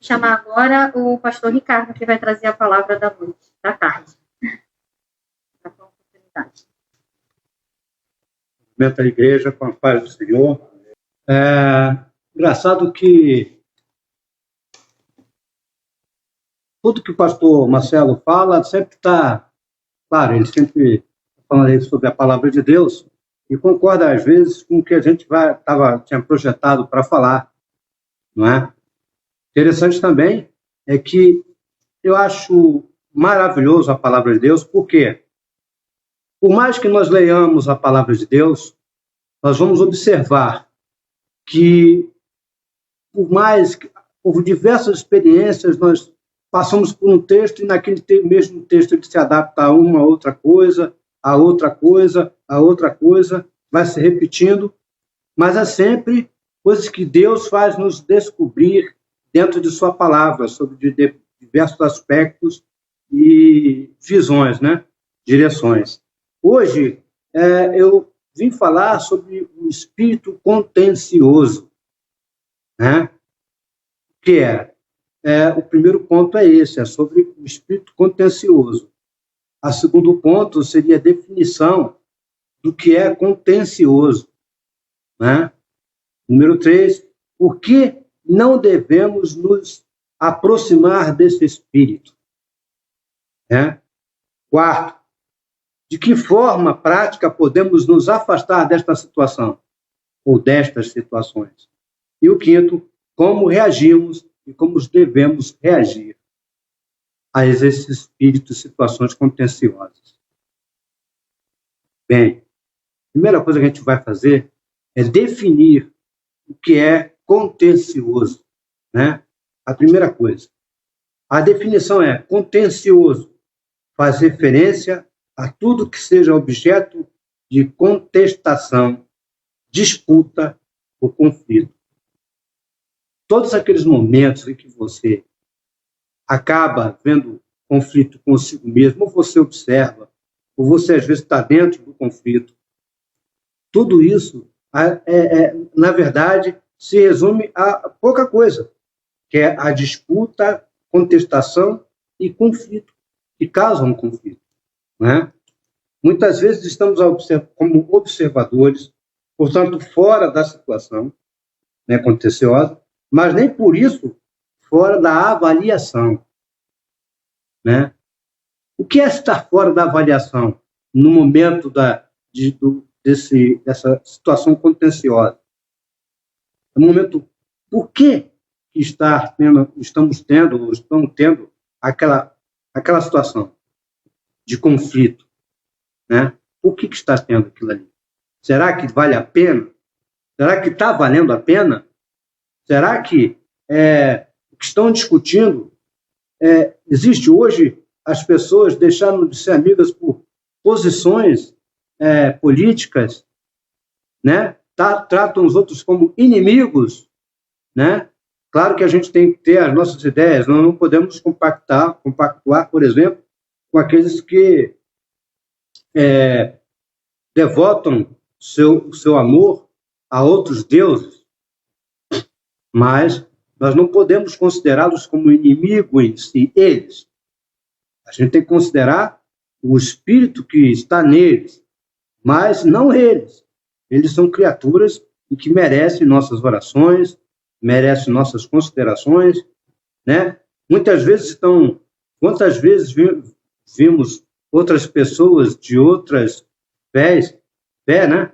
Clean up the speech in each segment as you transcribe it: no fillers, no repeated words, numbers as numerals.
chamar agora o pastor Ricardo, que vai trazer a palavra da noite, da tarde. A igreja com a paz do Senhor. Engraçado que tudo que o pastor Marcelo fala sempre está, claro, ele sempre fala sobre a palavra de Deus e concorda às vezes com o que a gente tinha projetado para falar, não é? Interessante também é que eu acho maravilhoso a palavra de Deus, porque por mais que nós leiamos a palavra de Deus, nós vamos observar que, por diversas experiências, nós passamos por um texto e naquele mesmo texto ele se adapta a uma outra coisa, a outra coisa, a outra coisa, vai se repetindo, mas é sempre coisas que Deus faz nos descobrir dentro de sua palavra, sobre diversos aspectos e visões, né? Direções. Hoje, eu vim falar sobre o espírito contencioso, né? Que o primeiro ponto é esse, é sobre o espírito contencioso. O segundo ponto seria a definição do que é contencioso, né? Número 3, por que não devemos nos aproximar desse espírito, né? 4, de que forma prática podemos nos afastar desta situação ou destas situações? E o 5, como reagimos e como devemos reagir a esses espíritos e situações contenciosas. Bem, a primeira coisa que a gente vai fazer é definir o que é contencioso, né? A primeira coisa. A definição é: contencioso faz referência a tudo que seja objeto de contestação, disputa ou conflito. Todos aqueles momentos em que você acaba vendo conflito consigo mesmo, ou você observa, ou você às vezes está dentro do conflito, tudo isso, na verdade, se resume a pouca coisa, que é a disputa, contestação e conflito, que causam um conflito, né? Muitas vezes estamos como observadores, portanto, fora da situação, né, contenciosa, mas nem por isso fora da avaliação, né? O que é estar fora da avaliação no momento dessa situação contenciosa? No momento, por que estamos tendo aquela situação de conflito, né? Por que está tendo aquilo ali? Será que vale a pena? Será que está valendo a pena? Será que o que estão discutindo existe hoje? As pessoas deixaram de ser amigas por posições políticas, né? Tratam os outros como inimigos, né? Claro que a gente tem que ter as nossas ideias, nós não podemos compactuar, por exemplo, com aqueles que devotam seu amor a outros deuses, mas nós não podemos considerá-los como inimigo em si, eles. A gente tem que considerar o espírito que está neles, mas não eles. Eles são criaturas e que merecem nossas orações, merecem nossas considerações, né? Quantas vezes vimos outras pessoas de outras fés, né?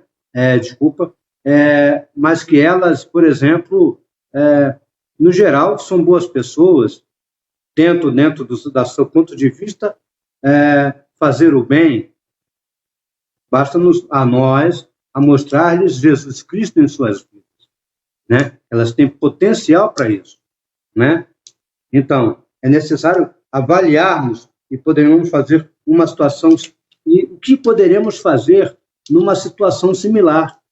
Mas que elas, por exemplo, no geral, são boas pessoas, tentam, dentro do seu ponto de vista, fazer o bem. Basta a nós mostrar-lhes Jesus Cristo em suas vidas, né? Elas têm potencial para isso, né? Então, é necessário avaliarmos e poderemos fazer uma situação, e o que poderemos fazer numa situação similar.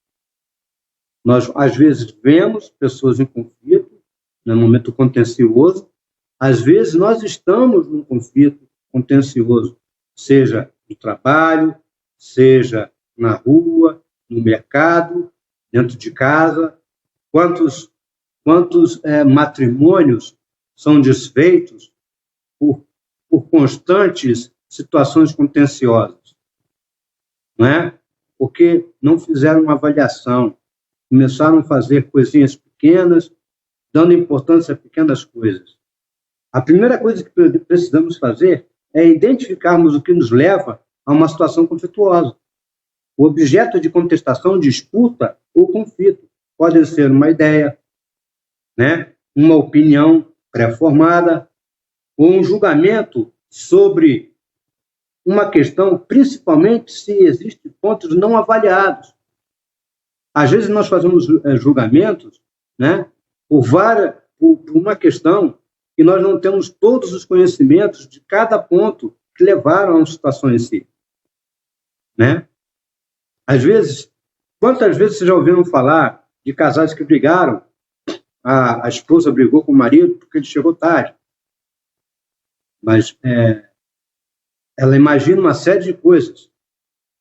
Nós, às vezes, vemos pessoas em conflito, no momento contencioso, às vezes nós estamos num conflito contencioso, seja no trabalho, seja na rua, no mercado, dentro de casa. Quantos matrimônios são desfeitos por constantes situações contenciosas, não é? Porque não fizeram uma avaliação, começaram a fazer coisinhas pequenas, dando importância a pequenas coisas. A primeira coisa que precisamos fazer é identificarmos o que nos leva a uma situação conflituosa. O objeto de contestação, disputa ou conflito pode ser uma ideia, né? Uma opinião pré-formada ou um julgamento sobre uma questão, principalmente se existem pontos não avaliados. Às vezes nós fazemos julgamentos, né, por uma questão e nós não temos todos os conhecimentos de cada ponto que levaram a uma situação em si, né? Às vezes, quantas vezes vocês já ouviram falar de casais que brigaram, a esposa brigou com o marido porque ele chegou tarde, mas ela imagina uma série de coisas,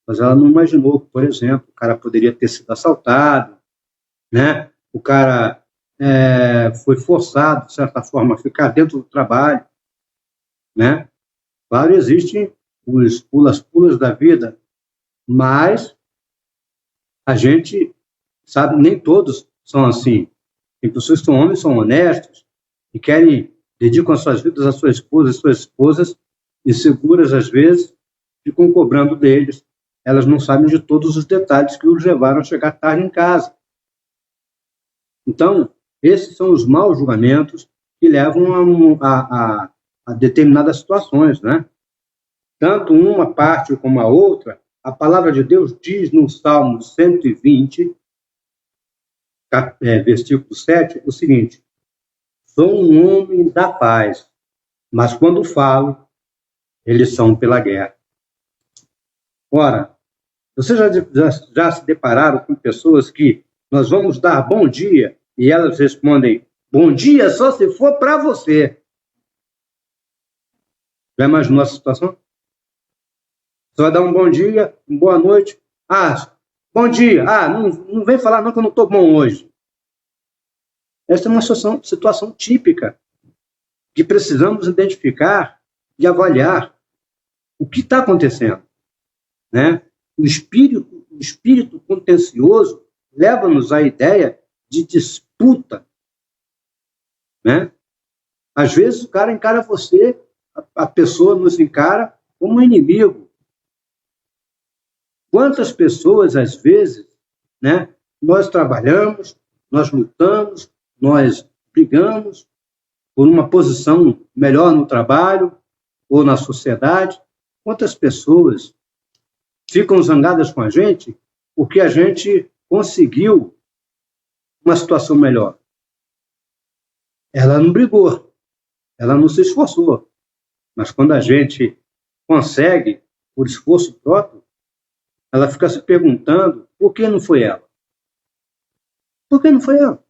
mas ela não imaginou que, por exemplo, o cara poderia ter sido assaltado, né? O cara foi forçado, de certa forma, a ficar dentro do trabalho, né? Claro, existem os pulas-pulas da vida, mas a gente sabe, nem todos são assim. Tem pessoas que são homens, são honestos e dedicam suas vidas às suas esposas, inseguras às vezes, ficam cobrando deles. Elas não sabem de todos os detalhes que os levaram a chegar tarde em casa. Então, esses são os maus julgamentos que levam a determinadas situações, né? Tanto uma parte como a outra, a palavra de Deus diz no Salmo 120, versículo 7, o seguinte: sou um homem da paz, mas quando falo, eles são pela guerra. Ora, vocês já se depararam com pessoas que nós vamos dar bom dia e elas respondem, bom dia só se for para você. Já imaginou essa situação? Você vai dar um bom dia, uma boa noite. Bom dia. Não vem falar não que eu não estou bom hoje. Essa é uma situação típica que precisamos identificar e avaliar o que está acontecendo, né? O espírito contencioso leva-nos à ideia de disputa, né? Às vezes o cara encara você, a pessoa nos encara como um inimigo. Quantas pessoas, às vezes, né, nós trabalhamos, nós lutamos, nós brigamos por uma posição melhor no trabalho ou na sociedade. Quantas pessoas ficam zangadas com a gente porque a gente conseguiu uma situação melhor? Ela não brigou, ela não se esforçou, mas quando a gente consegue, por esforço próprio, ela fica se perguntando por que não foi ela? Por que não foi ela?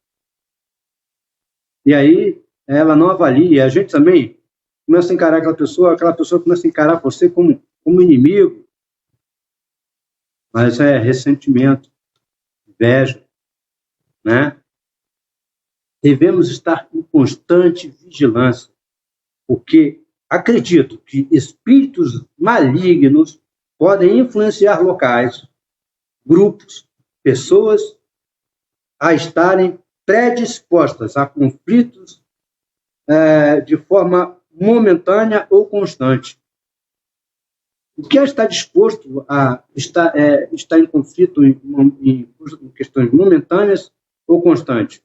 E aí ela não avalia, a gente também começa a encarar aquela pessoa começa a encarar você como inimigo, mas é ressentimento, inveja, né? Devemos estar em constante vigilância, porque acredito que espíritos malignos podem influenciar locais, grupos, pessoas a estarem predispostas a conflitos de forma momentânea ou constante. O que é estar disposto a estar em conflito em questões momentâneas ou constantes?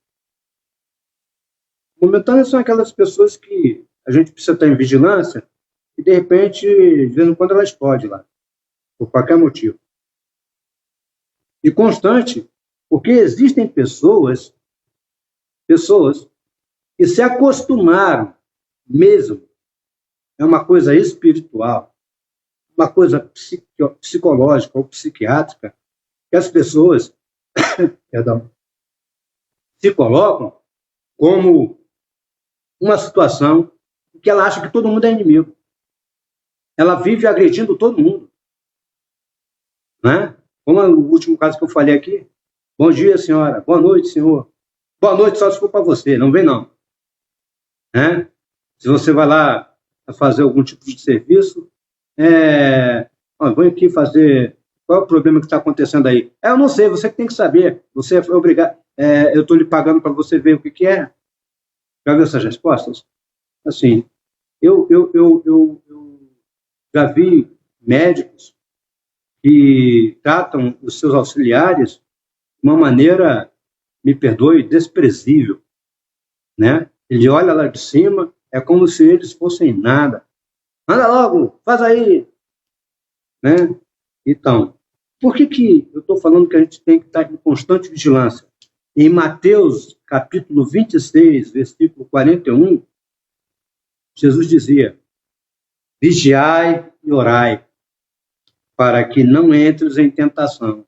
Momentâneas são aquelas pessoas que a gente precisa estar em vigilância e, de repente, de vez em quando ela explode lá, por qualquer motivo. E constante, porque existem pessoas que se acostumaram mesmo, é uma coisa espiritual, uma coisa psicológica ou psiquiátrica, que as pessoas se colocam como uma situação em que ela acha que todo mundo é inimigo. Ela vive agredindo todo mundo, né? Como o último caso que eu falei aqui. Bom dia, senhora. Boa noite, senhor. Boa noite, só se for para você. Não vem, não. né? Se você vai lá fazer algum tipo de serviço, vou aqui fazer. Qual é o problema que está acontecendo aí? Eu não sei, você que tem que saber. Você é obrigado. Eu estou lhe pagando para você ver o que é. Já viu essas respostas? Assim, eu já vi médicos que tratam os seus auxiliares de uma maneira, me perdoe, desprezível, né? Ele olha lá de cima, é como se eles fossem nada. Anda logo, faz aí, né? Então, por que eu estou falando que a gente tem que estar em constante vigilância? Em Mateus, capítulo 26, versículo 41, Jesus dizia: vigiai e orai, para que não entres em tentação.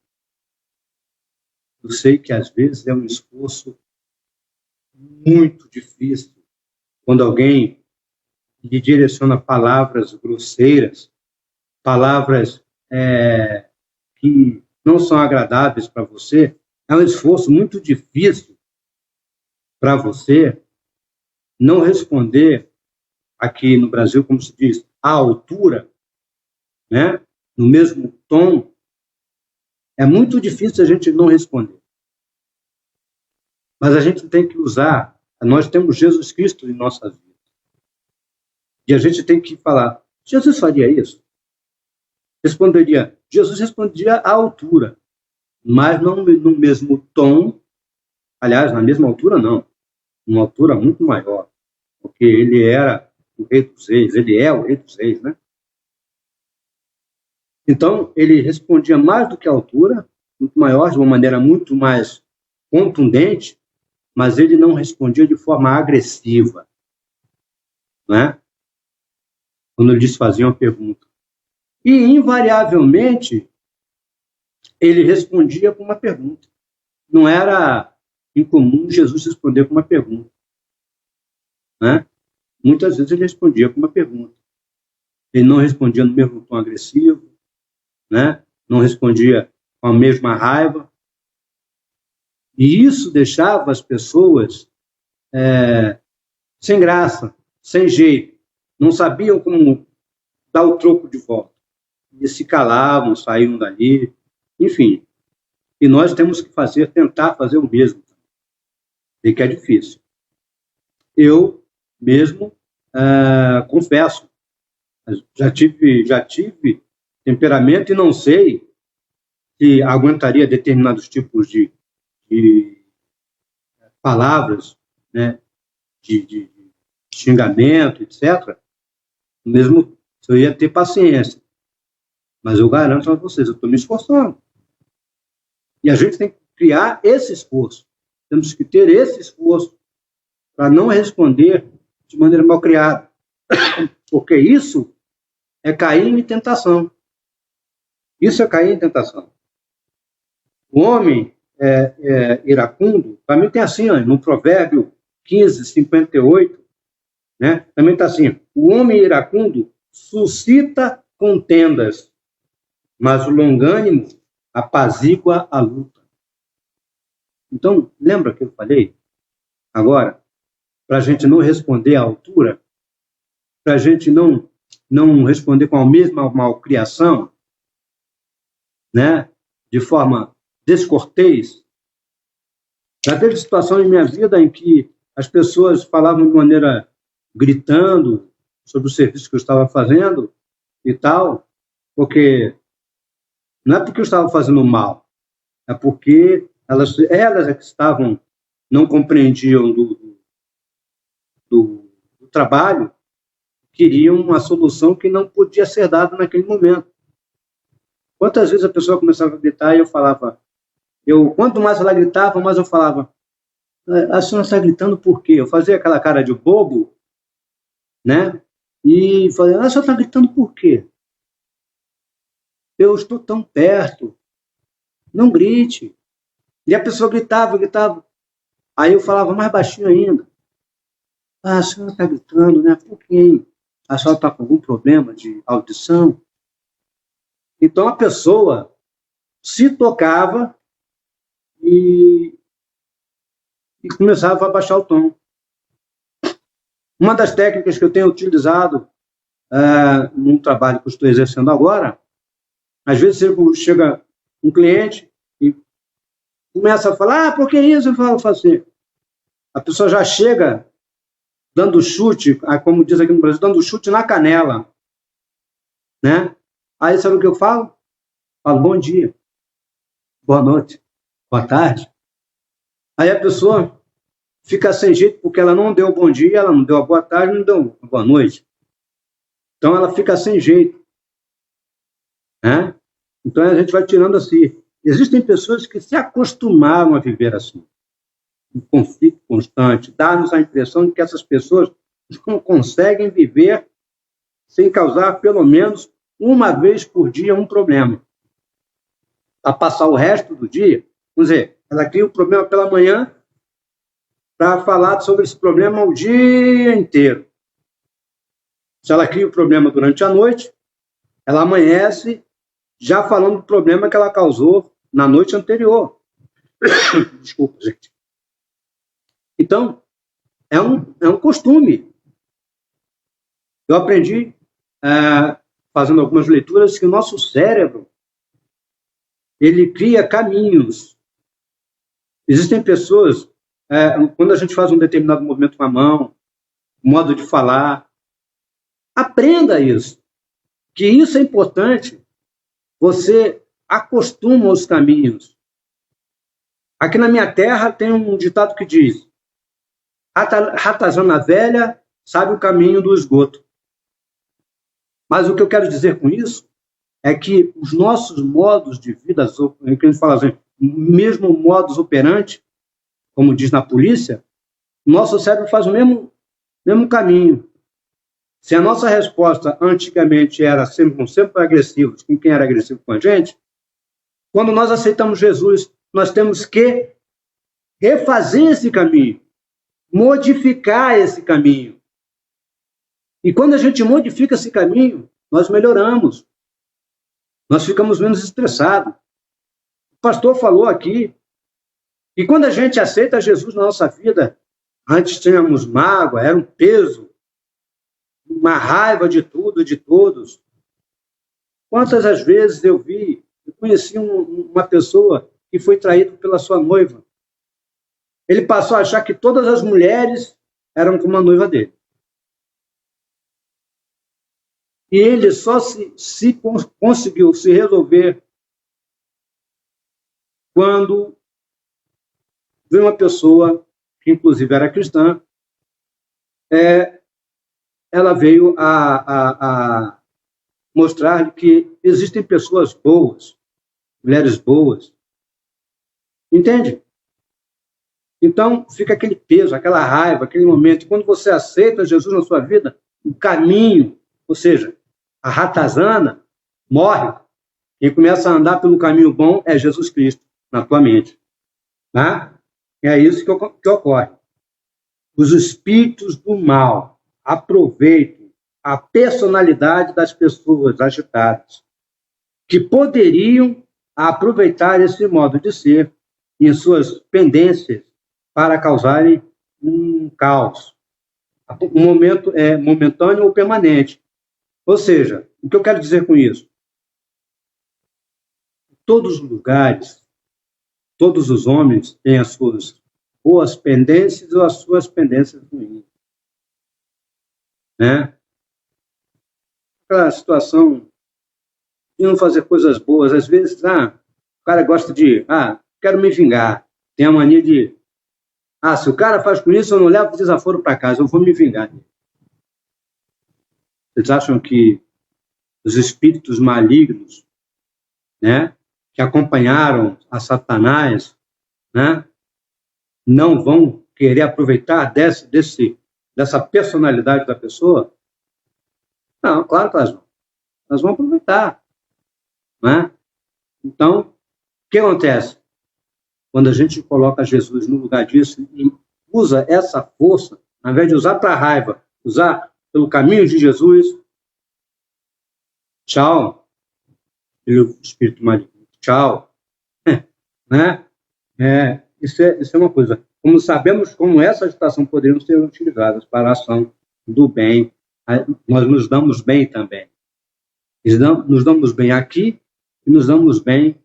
Eu sei que às vezes é um esforço muito difícil quando alguém lhe direciona palavras grosseiras, palavras que não são agradáveis para você. É um esforço muito difícil para você não responder aqui no Brasil, como se diz, à altura, né? No mesmo tom. É muito difícil a gente não responder. Mas a gente tem que usar, nós temos Jesus Cristo em nossa vida. E a gente tem que falar, Jesus faria isso? Jesus respondia à altura, mas não no mesmo tom, aliás, na mesma altura não, uma altura muito maior, porque ele era o rei dos reis, ele é o rei dos reis, né? Então, ele respondia mais do que a altura, muito maior, de uma maneira muito mais contundente, mas ele não respondia de forma agressiva, né? Quando eles faziam a pergunta. E, invariavelmente, ele respondia com uma pergunta. Não era incomum Jesus responder com uma pergunta, né? Muitas vezes ele respondia com uma pergunta. Ele não respondia no mesmo tom agressivo, né? Não respondia com a mesma raiva. E isso deixava as pessoas sem graça, sem jeito. Não sabiam como dar o troco de volta. E se calavam, saíam dali, enfim. E nós temos que tentar fazer o mesmo. E que é difícil. Eu mesmo confesso, já tive temperamento e não sei se aguentaria determinados tipos de palavras, né, de xingamento, etc. Mesmo se eu ia ter paciência. Mas eu garanto a vocês, eu estou me esforçando. E a gente tem que criar esse esforço. Temos que ter esse esforço para não responder de maneira mal criada. Porque isso é cair em tentação. Isso é cair em tentação. O homem iracundo, também tem assim, ó, no Provérbio 15, 58, né? Também está assim: o homem iracundo suscita contendas, mas o longânimo apazigua a luta. Então, lembra que eu falei? Agora, para a gente não responder à altura, para a gente não responder com a mesma malcriação, né? De forma descortês. Já teve situação em minha vida em que as pessoas falavam de maneira gritando sobre o serviço que eu estava fazendo e tal, porque não é porque eu estava fazendo mal, é porque elas é que estavam, não compreendiam do trabalho, queriam uma solução que não podia ser dada naquele momento. Quantas vezes a pessoa começava a gritar e eu falava, quanto mais ela gritava, mais eu falava, a senhora está gritando por quê? Eu fazia aquela cara de bobo, né? E falei, a senhora está gritando por quê? Eu estou tão perto, não grite. E a pessoa gritava. Aí eu falava mais baixinho ainda. A senhora está gritando, né? Por quê? A senhora está com algum problema de audição? Então a pessoa se tocava e começava a baixar o tom. Uma das técnicas que eu tenho utilizado num trabalho que eu estou exercendo agora, às vezes chega um cliente e começa a falar, por que isso? Eu falo assim, a pessoa já chega dando chute, como diz aqui no Brasil, dando chute na canela, né? Aí sabe o que eu falo? Falo, bom dia, boa noite, boa tarde. Aí a pessoa fica sem jeito porque ela não deu bom dia, ela não deu a boa tarde, não deu a boa noite. Então ela fica sem jeito, né? Então a gente vai tirando assim. Existem pessoas que se acostumaram a viver assim, um conflito constante. Dá-nos a impressão de que essas pessoas não conseguem viver sem causar pelo menos uma vez por dia um problema. Para passar o resto do dia, vamos dizer, ela cria um problema pela manhã para falar sobre esse problema o dia inteiro. Se ela cria o problema durante a noite, ela amanhece já falando do problema que ela causou na noite anterior. Desculpa, gente. Então, é um costume. Eu aprendi, fazendo algumas leituras, que o nosso cérebro, ele cria caminhos. Existem pessoas, quando a gente faz um determinado movimento com a mão, modo de falar, aprenda isso. Que isso é importante. Você acostuma os caminhos. Aqui na minha terra tem um ditado que diz: ratazana velha sabe o caminho do esgoto. Mas o que eu quero dizer com isso é que os nossos modos de vida, que a gente fala assim, mesmo modus operandi, como diz na polícia, nosso cérebro faz o mesmo caminho. Se a nossa resposta antigamente era sempre agressivos com quem era agressivo com a gente, quando nós aceitamos Jesus, nós temos que refazer esse caminho, modificar esse caminho. E quando a gente modifica esse caminho, nós melhoramos. Nós ficamos menos estressados. O pastor falou aqui que quando a gente aceita Jesus na nossa vida, antes tínhamos mágoa, era um peso, uma raiva de tudo e de todos. Quantas as vezes eu conheci uma pessoa que foi traída pela sua noiva. Ele passou a achar que todas as mulheres eram como a noiva dele. E ele só conseguiu se resolver quando veio uma pessoa, que inclusive era cristã, ela veio a mostrar que existem pessoas boas, mulheres boas. Entende? Então, fica aquele peso, aquela raiva, aquele momento. E quando você aceita Jesus na sua vida, o caminho, ou seja, a ratazana, morre. Quem começa a andar pelo caminho bom é Jesus Cristo, na tua mente. Tá? É isso que ocorre. Os espíritos do mal aproveitam a personalidade das pessoas agitadas, que poderiam aproveitar esse modo de ser em suas pendências para causarem um caos. Um momento momentâneo ou permanente. Ou seja, o que eu quero dizer com isso? Em todos os lugares, todos os homens têm as suas boas pendências ou as suas pendências ruins. Né? Aquela situação de não fazer coisas boas, às vezes, o cara gosta de, quero me vingar. Tem a mania de, se o cara faz com isso, eu não levo desaforo para casa, eu vou me vingar. Vocês acham que os espíritos malignos, né, que acompanharam a Satanás, né, não vão querer aproveitar dessa personalidade da pessoa? Não, claro que elas vão. Elas vão aproveitar. Né? Então, o que acontece? Quando a gente coloca Jesus no lugar disso e usa essa força, ao invés de usar para a raiva, usar pelo caminho de Jesus, tchau, espírito maligno, tchau. Né? Isso é uma coisa. Como sabemos como essa agitação poderiam ser utilizadas para a ação do bem. Nós nos damos bem também. Nos damos bem aqui e nos damos bem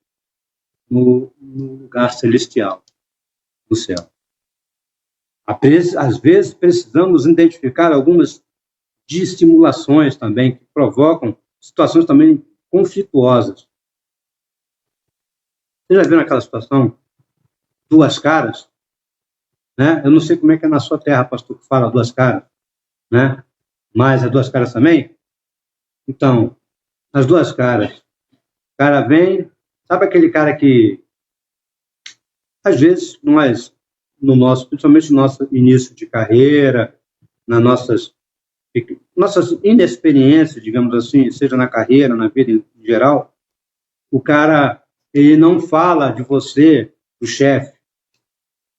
no lugar celestial, no céu. Às vezes precisamos identificar algumas dissimulações também que provocam situações também conflituosas. Você já viu naquela situação, duas caras? Né? Eu não sei como é que é na sua terra, pastor, que fala duas caras, né? Mas é duas caras também? Então, as duas caras. O cara vem, sabe aquele cara que, às vezes, nós, principalmente no nosso início de carreira, nas nossas inexperiências, digamos assim, seja na carreira, na vida em geral, o cara, ele não fala de você, do chefe,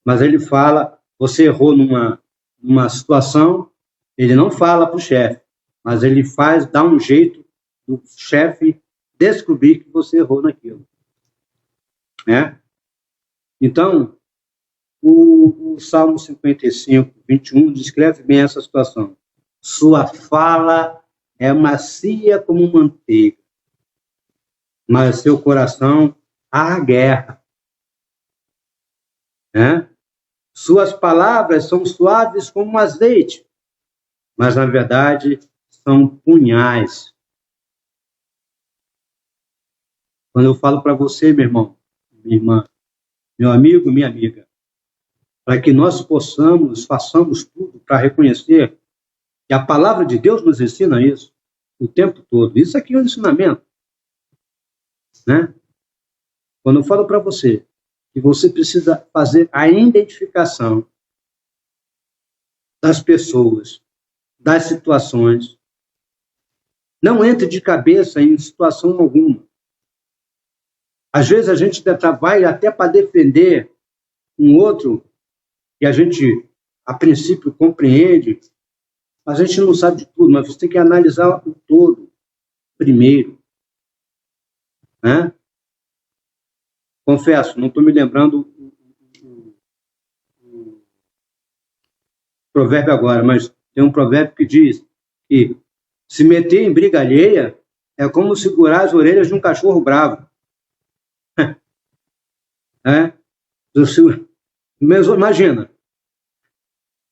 mas ele fala, você errou numa situação, ele não fala para o chefe, mas ele dá um jeito do chefe descobrir que você errou naquilo. Né? Então, o Salmo 55, 21, descreve bem essa situação. Sua fala é macia como manteiga, mas seu coração há guerra. Né? Suas palavras são suaves como um azeite, mas, na verdade, são punhais. Quando eu falo para você, meu irmão, minha irmã, meu amigo, minha amiga, para que nós façamos tudo para reconhecer que a palavra de Deus nos ensina isso o tempo todo. Isso aqui é um ensinamento. Né? Quando eu falo para você que você precisa fazer a identificação das pessoas, das situações, não entre de cabeça em situação alguma. Às vezes a gente vai até para defender um outro que a gente, a princípio, compreende, mas a gente não sabe de tudo, mas você tem que analisar o todo primeiro. Né? Confesso, não estou me lembrando o provérbio agora, mas tem um provérbio que diz que se meter em briga alheia é como segurar as orelhas de um cachorro bravo. Imagina,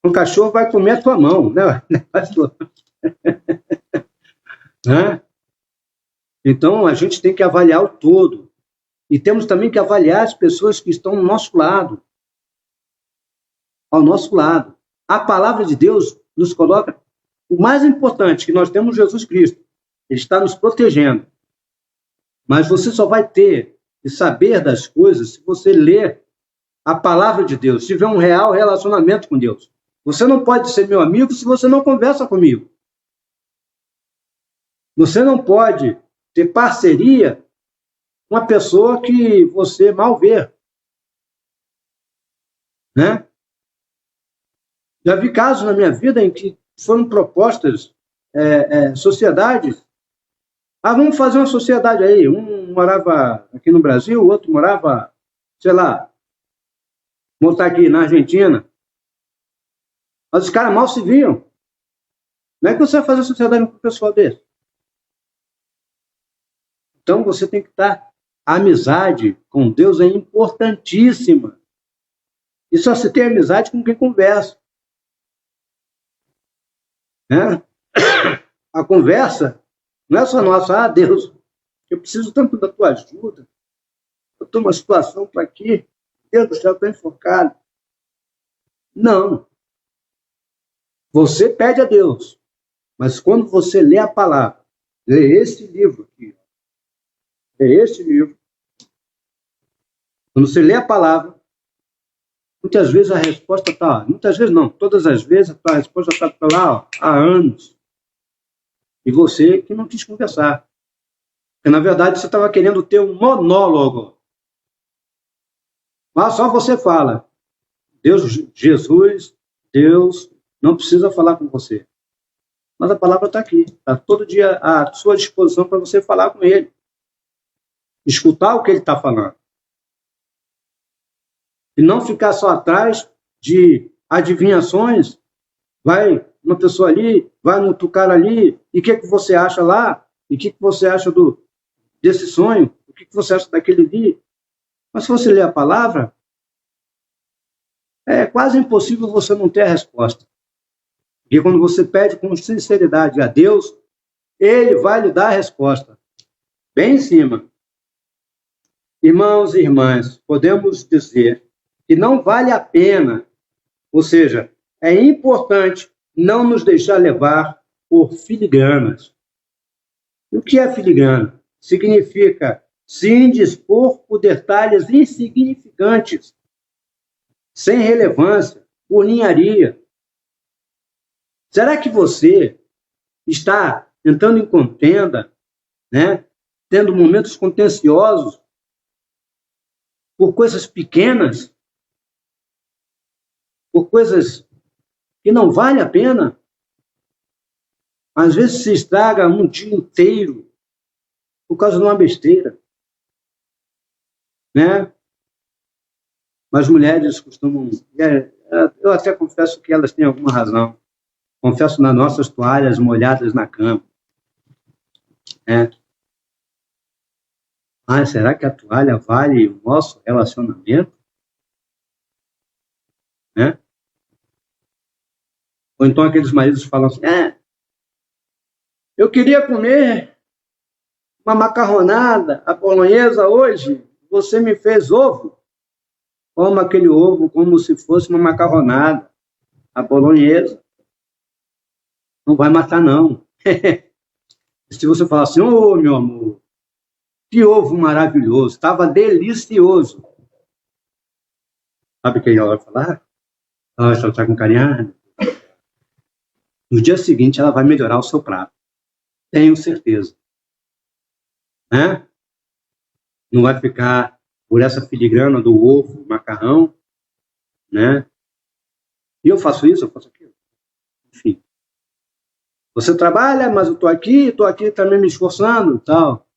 um cachorro vai comer a tua mão, né? Né? Então, a gente tem que avaliar o todo. E temos também que avaliar as pessoas que estão ao nosso lado. Ao nosso lado. A palavra de Deus nos coloca o mais importante, que nós temos Jesus Cristo. Ele está nos protegendo. Mas você só vai ter e saber das coisas se você ler a palavra de Deus, se tiver um real relacionamento com Deus. Você não pode ser meu amigo se você não conversa comigo. Você não pode ter parceria com uma pessoa que você mal vê. Né? Já vi casos na minha vida em que foram propostas sociedades. Vamos fazer uma sociedade aí. Um morava aqui no Brasil, o outro morava, sei lá, vamos estar aqui na Argentina. Mas os caras mal se viam. Como é que você vai fazer sociedade com um pessoal desse? Então, você tem que estar... A amizade com Deus é importantíssima. E só se tem amizade com quem conversa. Né? A conversa não é só nossa. Deus, eu preciso tanto da tua ajuda. Eu estou numa situação para aqui. Deus do céu, estou enfocado. Não. Você pede a Deus. Mas quando você lê a palavra, lê esse livro aqui. Lê esse livro. Quando você lê a palavra, muitas vezes a resposta está... Muitas vezes não. Todas as vezes a resposta está lá há anos. E você que não quis conversar. Porque, na verdade, você estava querendo ter um monólogo. Mas só você fala. Jesus, Deus, não precisa falar com você. Mas a palavra está aqui. Está todo dia à sua disposição para você falar com ele. Escutar o que ele está falando. E não ficar só atrás de adivinhações. uma pessoa ali, vai no outro cara ali, e o que você acha lá? E o que você acha desse sonho? O que você acha daquele dia? Mas se você ler a palavra, é quase impossível você não ter a resposta. Porque quando você pede com sinceridade a Deus, Ele vai lhe dar a resposta. Bem em cima. Irmãos e irmãs, podemos dizer que não vale a pena, ou seja, é importante não nos deixar levar por filigranas. E o que é filigrana? Significa se indispor por detalhes insignificantes, sem relevância, por ninharia. Será que você está entrando em contenda, né? Tendo momentos contenciosos por coisas pequenas, por coisas que não vale a pena? Às vezes se estraga um dia inteiro por causa de uma besteira, né? Mas mulheres costumam... eu até confesso que elas têm alguma razão. Confesso nas nossas toalhas molhadas na cama. Né? Ah, será que a toalha vale o nosso relacionamento? Né? Ou então aqueles maridos falam assim, eu queria comer uma macarronada, a bolonhesa hoje, você me fez ovo. Como aquele ovo como se fosse uma macarronada, a bolonhesa. Não vai matar, não. Se você falar assim, meu amor, que ovo maravilhoso, estava delicioso. Sabe o que ela vai falar? Ela vai tratar com carinho. No dia seguinte, ela vai melhorar o seu prato. Tenho certeza. Né? Não vai ficar por essa filigrana do ovo, macarrão, né? E eu faço isso, eu faço aquilo. Enfim. Você trabalha, mas eu estou aqui também me esforçando e tal.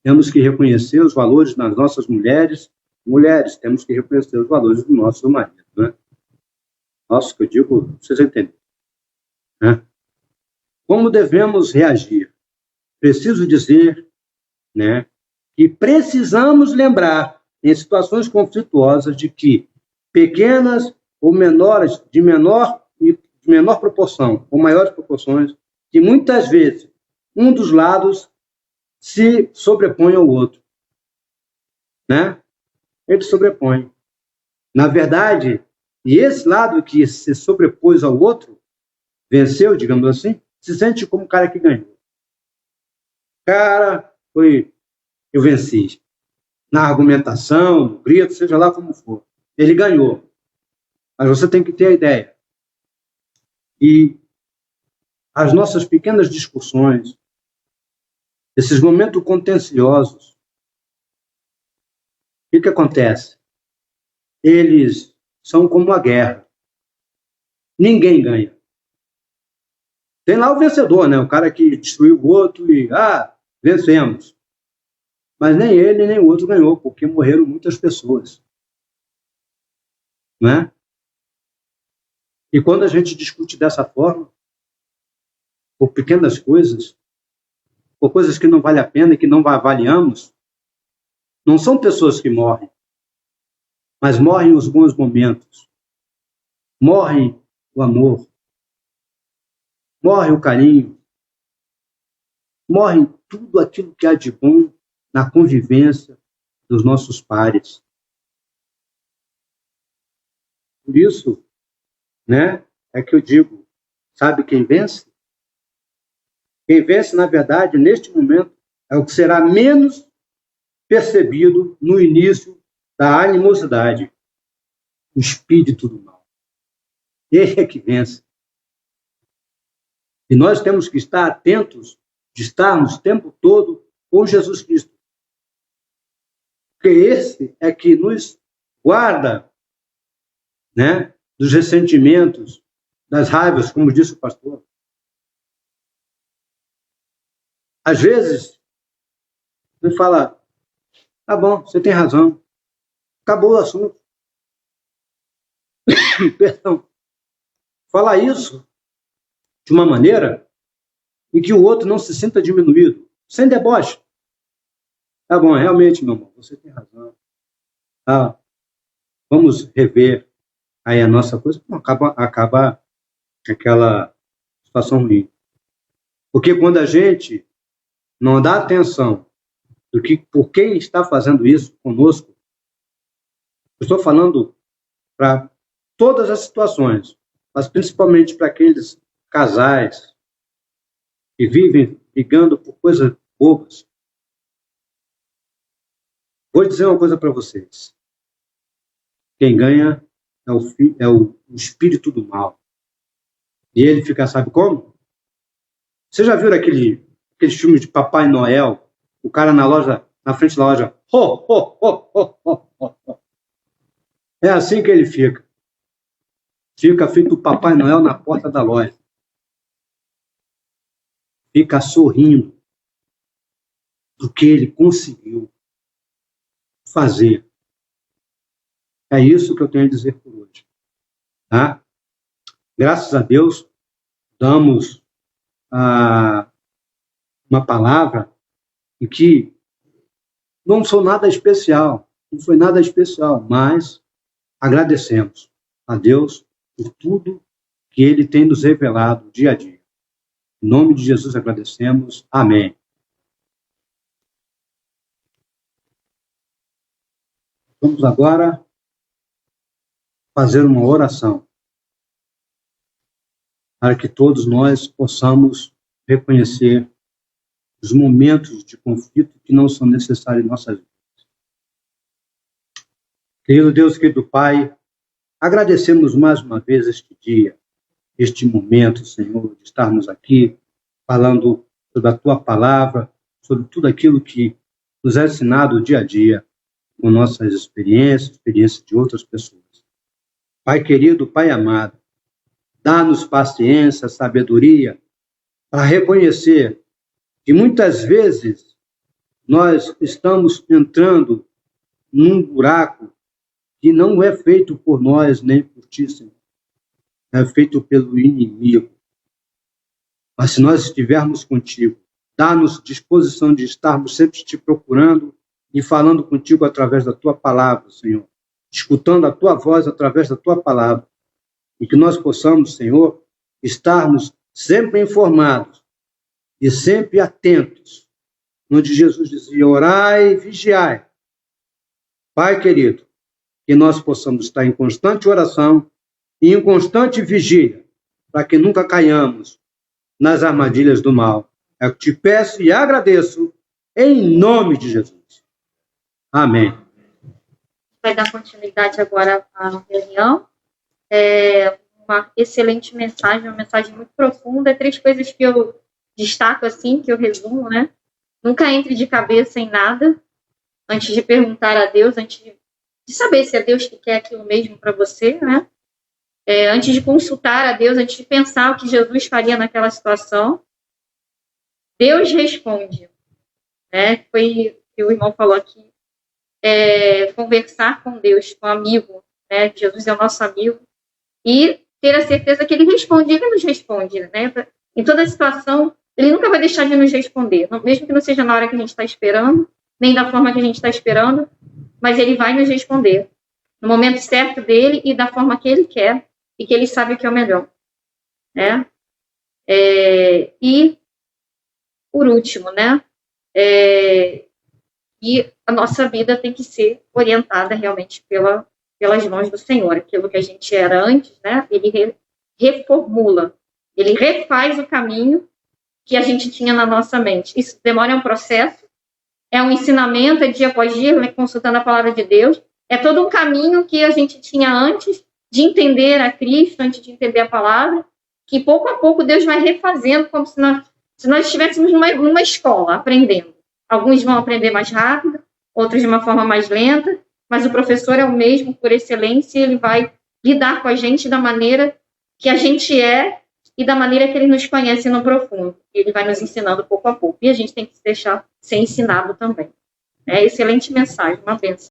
Temos que reconhecer os valores das nossas mulheres. Mulheres, temos que reconhecer os valores do nosso marido, né? Nossa, que eu digo, vocês entendem. Né? Como devemos reagir? Preciso dizer, né, que precisamos lembrar, em situações conflituosas, de que pequenas ou menores, de menor proporção, ou maiores proporções, que muitas vezes um dos lados se sobrepõe ao outro. Né? Ele sobrepõe. Na verdade, e esse lado que se sobrepôs ao outro, venceu, digamos assim, se sente como o cara que ganhou. Cara, eu venci. Na argumentação, no grito, seja lá como for. Ele ganhou. Mas você tem que ter a ideia. E as nossas pequenas discussões, esses momentos contenciosos, o que acontece? Eles são como uma guerra. Ninguém ganha. Tem lá o vencedor, né? O cara que destruiu o outro e, vencemos. Mas nem ele, nem o outro ganhou, porque morreram muitas pessoas. Né? E quando a gente discute dessa forma, por pequenas coisas, por coisas que não vale a pena e que não avaliamos, não são pessoas que morrem, mas morrem os bons momentos, morre o amor, morre o carinho, morre tudo aquilo que há de bom na convivência dos nossos pares. Por isso, né, é que eu digo, sabe quem vence? Quem vence, na verdade, neste momento, é o que será menos percebido no início da animosidade, o espírito do mal. Ele é que vence. E nós temos que estar atentos de estarmos o tempo todo com Jesus Cristo. Porque esse é que nos guarda, né, dos ressentimentos, das raivas, como disse o pastor. Às vezes, você fala, tá bom, você tem razão, acabou o assunto. Perdão. Falar isso de uma maneira em que o outro não se sinta diminuído, sem deboche. Tá bom, realmente, meu irmão, você tem razão. Tá, vamos rever aí a nossa coisa. Não, acaba aquela situação ruim. Porque quando a gente não dá atenção por quem está fazendo isso conosco, eu estou falando para todas as situações, mas principalmente para aqueles casais que vivem brigando por coisas bobas. Vou dizer uma coisa para vocês. Quem ganha é o espírito do mal. E ele fica, sabe como? Você já viu aquele filme de Papai Noel? O cara na frente da loja, ho, ho, ho, ho, ho, ho. É assim que ele fica. Fica feito o Papai Noel na porta da loja. Fica sorrindo do que ele conseguiu fazer. É isso que eu tenho a dizer por hoje. Tá? Graças a Deus, damos uma palavra em que não foi nada especial, mas agradecemos a Deus por tudo que Ele tem nos revelado dia a dia. Em nome de Jesus agradecemos. Amém. Vamos agora fazer uma oração para que todos nós possamos reconhecer os momentos de conflito que não são necessários em nossas vidas. Querido Deus, querido Pai, agradecemos mais uma vez este dia, este momento, Senhor, de estarmos aqui falando sobre a Tua palavra, sobre tudo aquilo que nos é ensinado dia a dia, com nossas experiências de outras pessoas. Pai querido, Pai amado, dá-nos paciência, sabedoria, para reconhecer que muitas vezes nós estamos entrando num buraco que não é feito por nós nem por ti, Senhor. É feito pelo inimigo. Mas se nós estivermos contigo, dá-nos disposição de estarmos sempre te procurando e falando contigo através da tua palavra, Senhor. Escutando a tua voz através da tua palavra. E que nós possamos, Senhor, estarmos sempre informados e sempre atentos. Onde Jesus dizia, orai e vigiai. Pai querido, que nós possamos estar em constante oração e em constante vigília, para que nunca caiamos nas armadilhas do mal. É o que te peço e agradeço, em nome de Jesus. Amém. Vai dar continuidade agora à reunião. Uma excelente mensagem, uma mensagem muito profunda. 3 coisas que eu destaco assim, que eu resumo, né? Nunca entre de cabeça em nada, antes de perguntar a Deus, antes de saber se é Deus que quer aquilo mesmo para você, né? Antes de consultar a Deus, antes de pensar o que Jesus faria naquela situação, Deus responde, né? Foi o que o irmão falou aqui, conversar com Deus, com um amigo, né? Jesus é o nosso amigo, e ter a certeza que ele responde, ele nos responde, né? Em toda situação, ele nunca vai deixar de nos responder, mesmo que não seja na hora que a gente está esperando, nem da forma que a gente está esperando, mas ele vai nos responder no momento certo dele e da forma que ele quer e que ele sabe que é o melhor, né? E por último, né? E a nossa vida tem que ser orientada realmente pelas mãos do Senhor. Aquilo que a gente era antes, né? Ele reformula, ele refaz o caminho que a gente tinha na nossa mente. Isso demora, um processo, é um ensinamento, é dia após dia, né, consultando a palavra de Deus. É todo um caminho que a gente tinha antes de entender a Cristo, antes de entender a palavra, que pouco a pouco Deus vai refazendo, como se nós estivéssemos numa escola, aprendendo. Alguns vão aprender mais rápido, outros de uma forma mais lenta, mas o professor é o mesmo por excelência e ele vai lidar com a gente da maneira que a gente é e da maneira que ele nos conhece no profundo. Ele vai nos ensinando pouco a pouco. E a gente tem que se deixar ser ensinado também. Excelente mensagem, uma bênção.